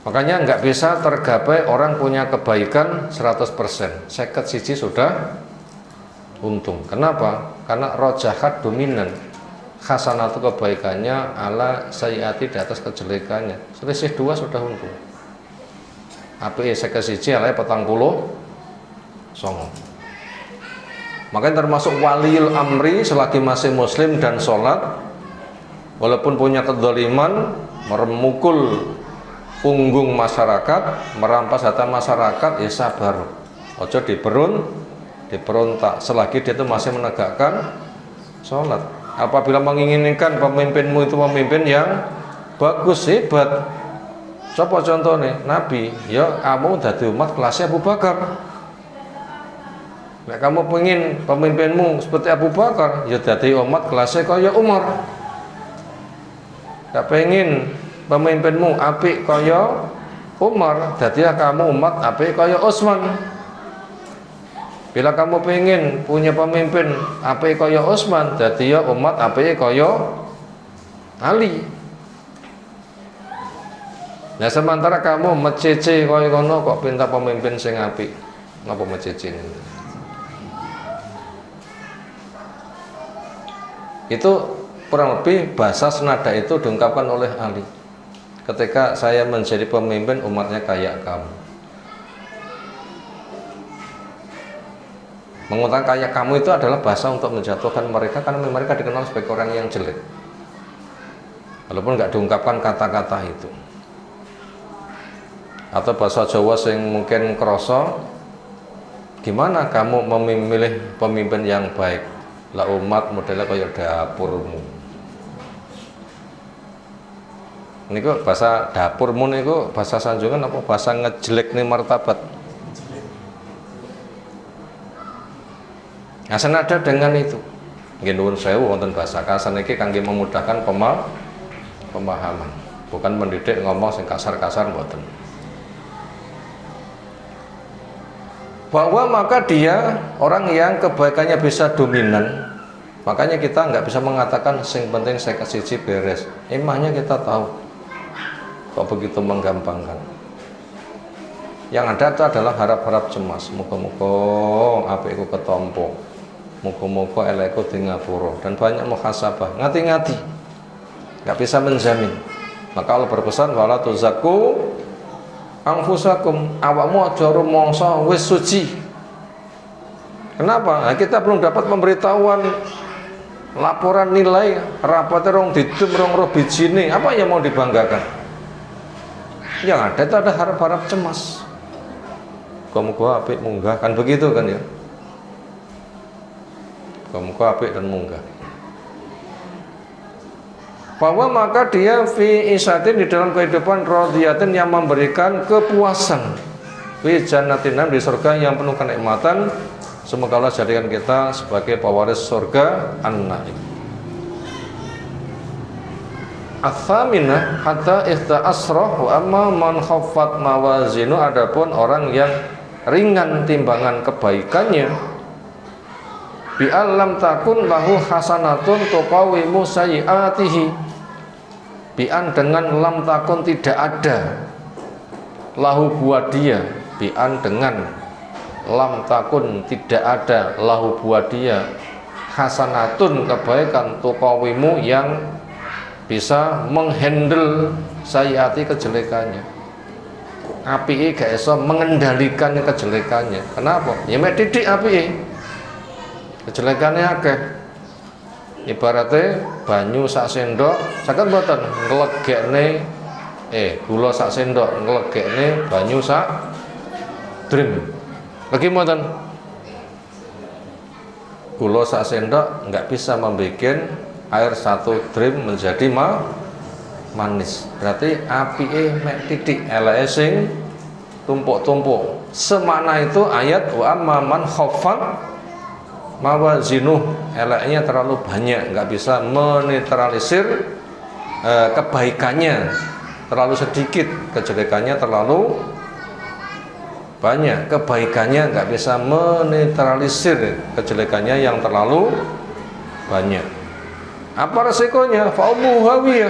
Makanya nggak bisa tergapai orang punya kebaikan 100%. 51 sudah untung. Kenapa? Karena rojahat dominan. Hasanatu kebaikannya ala sayyati di atas kejelekannya. Selisih 2 sudah untung. Apike 51 alae 40 Makanya termasuk waliul amri selagi masih muslim dan sholat, walaupun punya kezaliman, meremukul punggung masyarakat, merampas harta masyarakat, ya sabar, ojo diberontak selagi dia itu masih menegakkan sholat. Apabila menginginkan pemimpinmu itu pemimpin yang bagus, hebat, coba contohnya Nabi, ya kamu dadi umat kelasnya Abu Bakar. Nah, kamu pengen pemimpinmu seperti Abu Bakar, ya dadi umat kelasnya kaya Umar. Gak pengen pemimpinmu apik kaya Umar, dadilah kamu umat apik kaya Utsman. Bila kamu pengen punya pemimpin apik kaya Utsman, dadi ya umat apik kaya Ali. Nah, sementara kamu mecece kaya ngono kok pinta pemimpin sing apik. Ngapa mecece ini? Itu kurang lebih bahasa senada itu diungkapkan oleh Ali ketika saya menjadi pemimpin umatnya kayak kamu. Mengatakan kayak kamu itu adalah bahasa untuk menjatuhkan mereka karena mereka dikenal sebagai orang yang jelek, walaupun nggak diungkapkan kata-kata itu. Atau bahasa Jawa yang mungkin kroso, gimana kamu memilih pemimpin yang baik, lah umat modelnya kayak dapurmu. Ini kok bahasa dapurmu nih kok bahasa sanjungan apa bahasa ngejelek nih martabat. Nah, senada dengan itu, nggih nuwun sewu wonten bahasa kasar niki kangge memudahkan pemahaman, bukan mendidik ngomong sing kasar-kasar mboten. Bahwa maka dia orang yang kebaikannya bisa dominan, makanya kita nggak bisa mengatakan sing penting saya kasih beres. Emangnya kita tahu kok begitu menggampangkan. Yang ada itu adalah harap-harap cemas. Muga-muga apikku ketompo, muga-muga elekku di ngapura, dan banyak muhasabah. Ngati-ngati, nggak bisa menjamin. Maka Allah berpesan wala tuzakku anfusakum, awakmu aja rumangsa wis suci. Kenapa? Nah, kita belum dapat pemberitahuan laporan nilai rapatnya rong didum rong roh bijine, apa yang mau dibanggakan? Yang ada itu ada harap-harap cemas. Muga-muga apik munggah, kan begitu kan ya? Muga-muga apik dan munggah. Bahwa maka dia fi isatin di dalam kehidupan radiyatin yang memberikan kepuasan, fi jannatin di surga yang penuh kenikmatan. Semoga Allah jadikan kita sebagai pewaris surga an-naim. Ats-tsaminah hatta ihda asrah wa amma man khaffat mawazinu, adapun orang yang ringan timbangan kebaikannya, bi alam takun lahu hasanatun tuqawimu sayyiatihi, bi'an dengan lam takun tidak ada lahu buat dia, bi'an dengan lam takun tidak ada lahu buat dia hasanatun kebaikan tuqawimu yang bisa menghandle sayyiati kejelekannya. Apike gak iso mengendalikan kejelekannya. Kenapa? Ya mek titik apike. Kejelekannya akeh. Ibaratnya banyu sak sendok saged mboten nglegekne gula sak sendok nglegekne banyu sak drim. Lagi mboten? Gula sak sendok nggak bisa membuat air satu drim menjadi manis. Berarti apike mek titik, eleke sing tumpuk-tumpuk. Semana itu ayat wa amma man khaffat mawazinuh, eleknya terlalu banyak, nggak bisa menetralisir kebaikannya, terlalu sedikit, kejelekannya terlalu banyak, kebaikannya nggak bisa menetralisir kejelekannya yang terlalu banyak. Apa resikonya? Fa'umu hawiyah,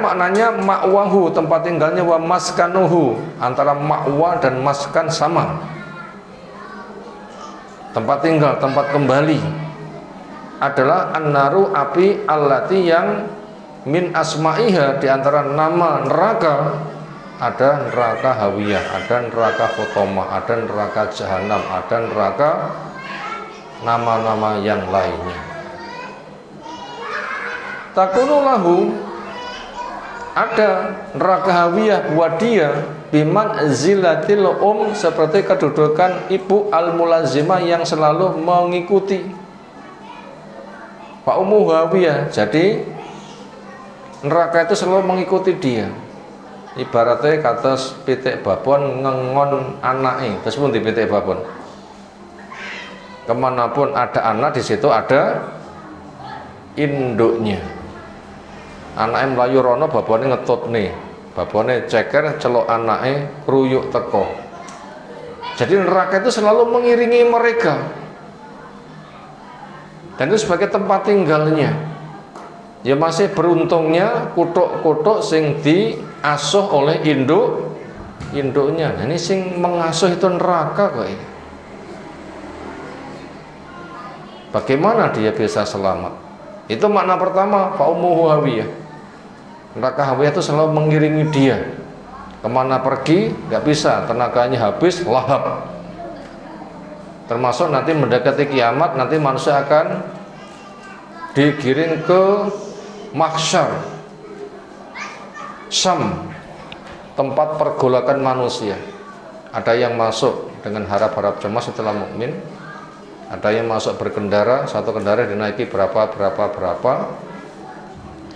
maknanya ma'wahu, tempat tinggalnya, wa maskanuhu, antara ma'wa dan maskan sama, tempat tinggal, tempat kembali adalah an-naru, api, allati yang min asma'iha, diantara nama neraka ada neraka hawiyah, ada neraka khotomah, ada neraka jahanam, ada neraka nama-nama yang lainnya. Takunu lahu, ada neraka hawiyah wadia biman zilatil seperti kedudukan ibu al-mulazimah yang selalu mengikuti. Pak Ummu hawiyah, jadi neraka itu selalu mengikuti dia. Ibaratnya kados pitik babon ngengon anake, terus pun di pitik babon. Kemanapun ada anak, di situ ada induknya. Anake mlayu rono, babone ngetutne, babone ceker celok anake kruyuk teko. Jadi neraka itu selalu mengiringi mereka, dan itu sebagai tempat tinggalnya. Ya masih beruntungnya kutuk-kutuk sing diasuh oleh induknya. Nah, ini sing mengasuh itu neraka kok. Bagaimana dia bisa selamat? Itu makna pertama, fa ummuhu hawiyah. Neraka hawiyah itu selalu mengiringi dia. Kemana pergi, nggak bisa, tenaganya habis, lahap. Termasuk nanti mendekati kiamat, nanti manusia akan digiring ke mahsyar, Syam, tempat pergolakan manusia. Ada yang masuk dengan harap-harap cemas setelah mukmin, ada yang masuk berkendara, satu kendaraan dinaiki berapa.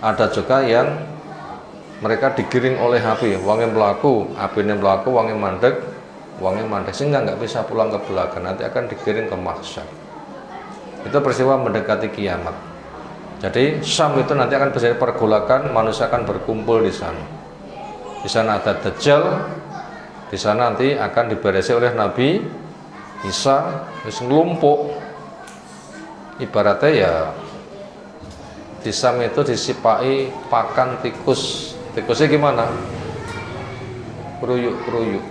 Ada juga yang mereka digiring oleh api, wangi melaku, apinya melaku, wangi mandek, sehingga nggak bisa pulang ke belakang, nanti akan digiring ke mahsyar. Itu peristiwa mendekati kiamat. Jadi Syam itu nanti akan terjadi pergolakan, manusia akan berkumpul di sana. Di sana ada Dajjal, di sana nanti akan diberesi oleh Nabi Isa, terus ngelumpuk. Ibaratnya ya di Syam itu disipai pakan tikus. Tikusnya gimana? Keruyuk.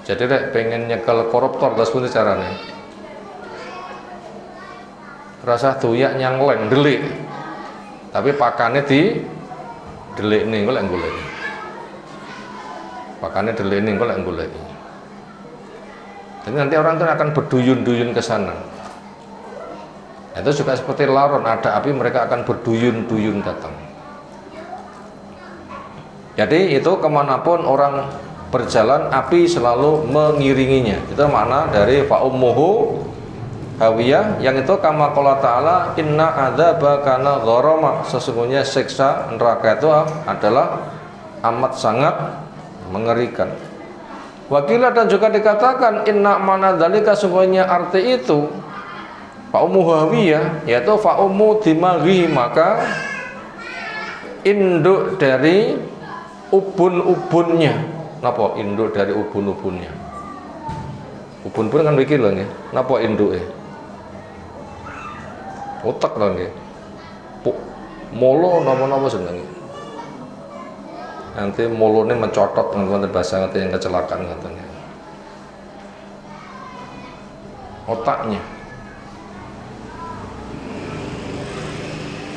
Jadi rek pengen nyekel koruptor terus pun caranya. Rasa tuyak nyang delik. Tapi pakannya di delik nih golek golek. Pakannya delik nih golek golek. Jadi nanti orang itu akan berduyun-duyun ke sana. Itu juga seperti laron, ada api mereka akan berduyun-duyun datang. Jadi itu kemanapun orang berjalan, api selalu mengiringinya. Itu makna dari fa ummuhu hawiyah, yang itu kama qala ta'ala inna adzaba kana gharama. Sesungguhnya siksa neraka itu adalah amat sangat mengerikan. Wakilah dan juga dikatakan inna mana dzalika, sesungguhnya arti itu fa ummuhu hawiyah, yaitu fa ummu dimaghi, maka induk dari ubun-ubunnya. Napa induk dari ubun-ubunnya? Ubun-ubun kan mikir lho nggih. Napa induke? Otak lho nggih. Molo napa-napa jenenge. Nanti molone mencotot teman-teman bahasa ngerti yang kecelakaan katanya. Otaknya.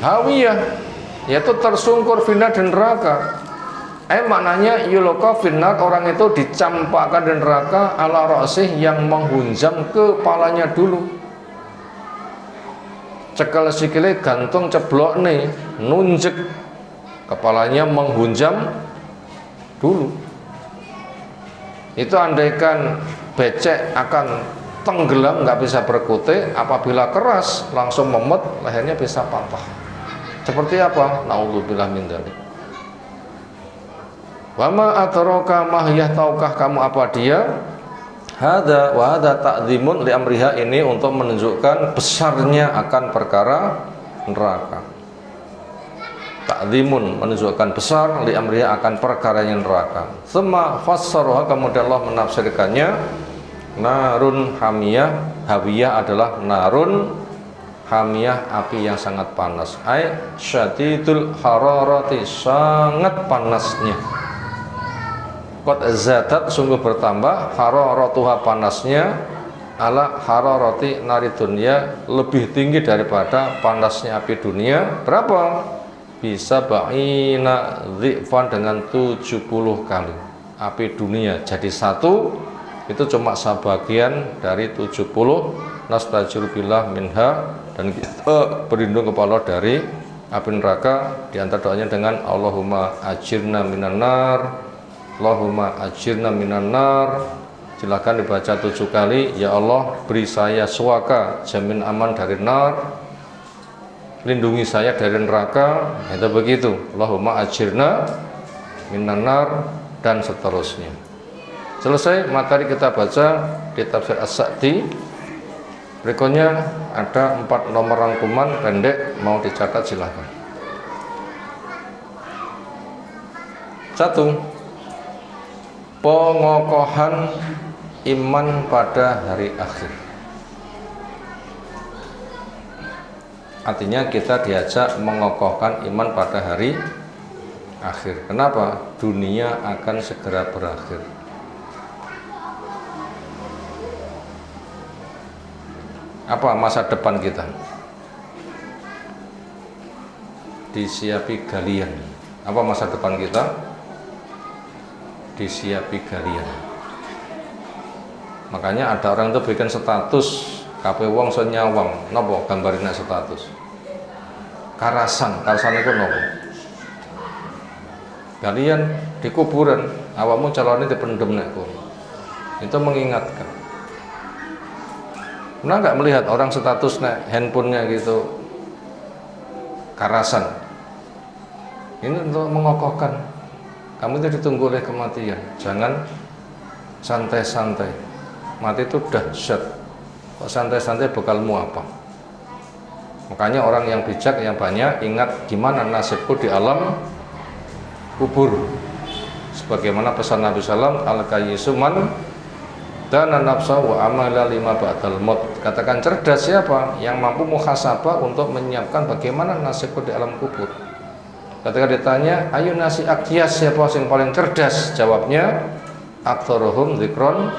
Hawiyah, yaitu tersungkur finnar dan neraka. Maknanya yuloka finnar, orang itu dicampakkan di neraka ala ra'sih, yang menghunjam kepalanya dulu. Cekel sikile gantung ceblok nih, nunjek kepalanya, menghunjam dulu. Itu andaikan becek akan tenggelam, nggak bisa berkutik. Apabila keras langsung memet, lehernya bisa patah. Seperti apa? Naudzubillah min dzalik. Wa ma adraka mahyah, tahukah kamu apa dia? Hada wa hada ta'dzimun li amriha, ini untuk menunjukkan besarnya akan perkara neraka. Ta'dzimun menunjukkan besar, li amriha akan perkaranya neraka. Tsumma fassaruha, kemudian Allah menafsirkannya narun hamiyah. Hawiyah adalah narun hamiyah, api yang sangat panas. Ai syadidul hararati, sangat panasnya. Qad zadat, sungguh bertambah, hararatuha, panasnya, ala hararati nari dunia, lebih tinggi daripada panasnya api dunia. Berapa? Bisa ba'ina dhi'fan, dengan 70 kali. Api dunia jadi satu, itu cuma sebagian dari 70. Nastajiru billah minha, dan kita berlindung kepada Allah dari api neraka. Di antara doanya dengan Allahumma ajirna minan nar, Allahumma ajirna minan nar. Silakan dibaca 7 kali. Ya Allah, beri saya suaka, jamin aman dari nar, lindungi saya dari neraka. Itu begitu, Allahumma ajirna minan nar, dan seterusnya. Selesai materi kita baca di tafsir As-Sa'di. Berikutnya ada 4 nomor rangkuman pendek, mau dicatat silahkan. 1. Pengokohan iman pada hari akhir. Artinya kita diajak mengokohkan iman pada hari akhir. Kenapa? Dunia akan segera berakhir. Apa masa depan kita? disiapi galian. Apa masa depan kita? Disiapi galian. Makanya ada orang itu bikin status kabeh wong so nyawang, napa gambarina status? Karasan itu napa? Galian di kuburan, awakmu calonnya dipendem nek kono. Itu mengingatkan. Pernah nggak melihat orang status nek handphonenya gitu karasan? Ini untuk mengokohkan. Kamu itu ditunggu oleh kematian. Jangan santai-santai. Mati itu dahsyat. Kok santai-santai bekalmu apa? Makanya orang yang bijak yang banyak ingat gimana nasibku di alam kubur. Sebagaimana pesan Nabi SAW, al-kayyisu man dana nafsa wa amala lima ba'dal maut. Katakan cerdas siapa yang mampu muhasabah untuk menyiapkan bagaimana nasibku di alam kubur. Ketika ditanya, ayo nasi akyas siapa yang paling cerdas? Jawabnya, aktsaruhum dzikron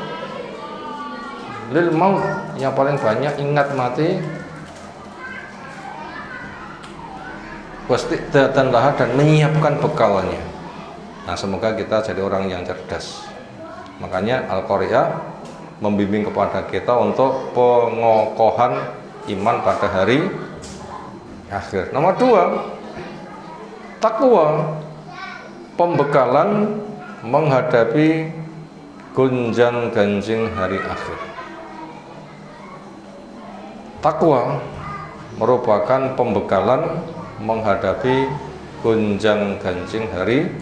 lil maut, yang paling banyak ingat mati, wasti'datan laha, dan menyiapkan bekalnya. Nah, semoga kita jadi orang yang cerdas. Makanya Al-Qari'ah membimbing kepada kita untuk pengokohan iman pada hari akhir. Nomor 2, takwa, pembekalan menghadapi gonjang ganjing hari akhir. Takwa merupakan pembekalan menghadapi gonjang ganjing hari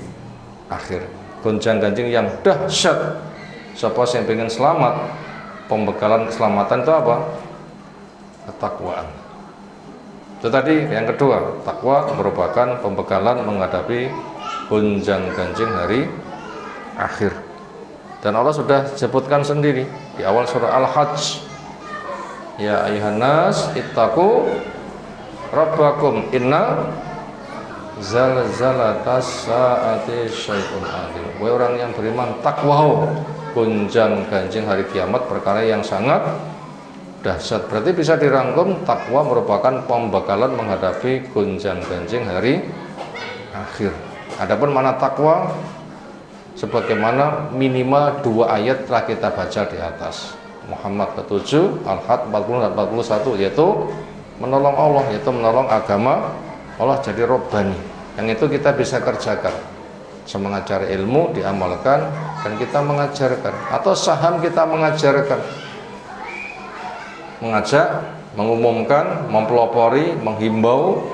akhir. Gonjang ganjing yang dahsyat. Siapa yang pengen selamat, pembekalan keselamatan itu apa? Ketakwaan. Itu tadi yang kedua, takwa merupakan pembekalan menghadapi gonjang ganjing hari akhir. Dan Allah sudah sebutkan sendiri di awal surah Al-Hajj, ya ayuhan nas ittaqu rabbakum inna zalzalatas saati syai'un adzim. Wahai orang yang beriman, takwa, gonjang ganjing hari kiamat perkara yang sangat dahsyat. Berarti bisa dirangkum, takwa merupakan pembekalan menghadapi gonjang ganjing hari akhir. Adapun mana takwa, sebagaimana minimal 2 ayat telah kita baca di atas. Muhammad ke-7, Al-Had 40 dan 41, yaitu menolong Allah, yaitu menolong agama Allah jadi Rabbani. Yang itu kita bisa kerjakan. Mengajar ilmu diamalkan dan kita mengajarkan, atau saham kita mengajarkan, mengajak, mengumumkan, mempelopori, menghimbau.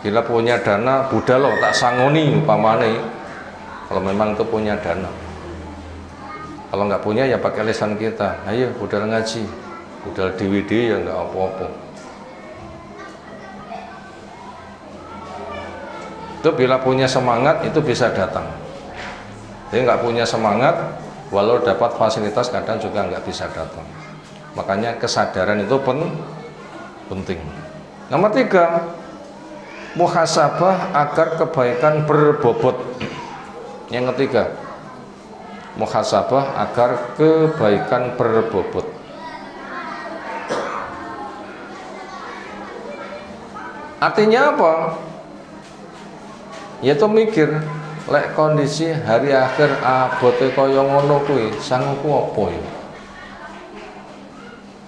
Bila punya dana, budal tak sangoni umpamane, kalau memang itu punya dana. Kalau nggak punya ya pakai lisan kita, ayo budal ngaji, budal DVD ya nggak apa-apa. Itu bila punya semangat itu bisa datang. Jadi nggak punya semangat, walau dapat fasilitas kadang juga nggak bisa datang. Makanya kesadaran itu penting. Nomor 3, muhasabah agar kebaikan berbobot. Yang ketiga, muhasabah agar kebaikan berbobot. Artinya apa? Yaitu mikir, lek kondisi hari akhir abote kaya ngono kuwi, sangku apa ya?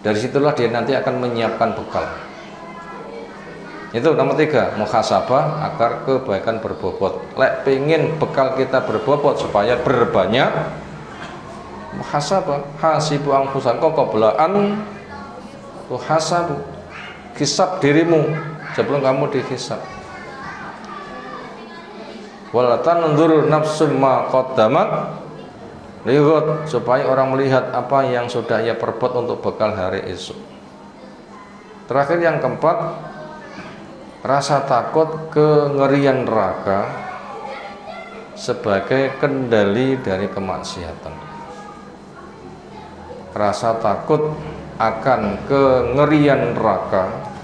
Dari situlah dia nanti akan menyiapkan bekal. Itu nomor 3, muhasabah agar kebaikan berbobot. Lek pengen bekal kita berbobot supaya berbanyak, muhasabah, hasibu anfusakum qabla an tuhasabu. Hisab dirimu sebelum kamu dihisab. Wala tanzuru nafsum ma qaddamat lihat, supaya orang melihat apa yang sudah ia perbuat untuk bekal hari esok. Terakhir yang keempat, rasa takut kengerian neraka sebagai kendali dari kemaksiatan. Rasa takut akan kengerian neraka,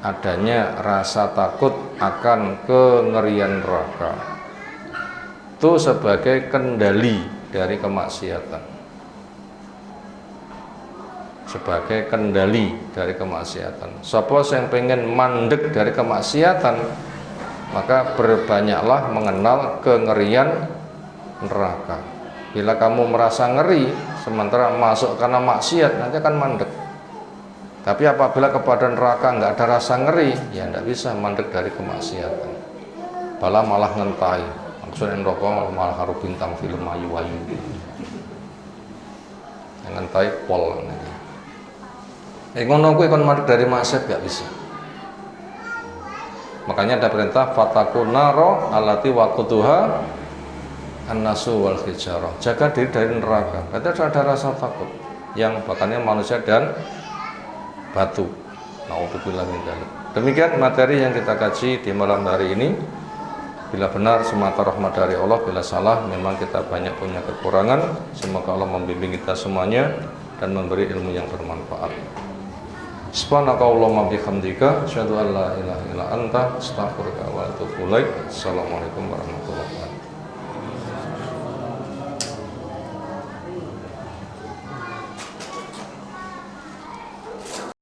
adanya rasa takut akan kengerian neraka itu sebagai kendali dari kemaksiatan. sebagai kendali dari kemaksiatan. Sapa yang pengen mandek dari kemaksiatan, maka berbanyaklah mengenal kengerian neraka. Bila kamu merasa ngeri sementara masuk karena maksiat, nanti akan mandek. Tapi apabila kepada neraka nggak ada rasa ngeri, ya nggak bisa mandek dari kemaksiatan. Malah ngentai, maksudnya neraka malah haru bintang film ayu-ayu. Ngentai pol. Ngono kuwi kon mandek dari maksiat nggak bisa. Makanya ada perintah fatakun naro alati waquduha an-nasu wal hijarah. Jaga diri dari neraka. Berarti ada rasa takut yang bakannya manusia dan batu. Nauzubillah min dzalik. Demikian materi yang kita kaji di malam hari ini. Bila benar semata rahmat dari Allah, bila salah memang kita banyak punya kekurangan. Semoga Allah membimbing kita semuanya dan memberi ilmu yang bermanfaat. Subhanakallahumma bihamdika asyhadu an la ilaha illa anta astaghfiruka wa atubu ilaik. Assalamualaikum warahmatullahi wabarakatuh.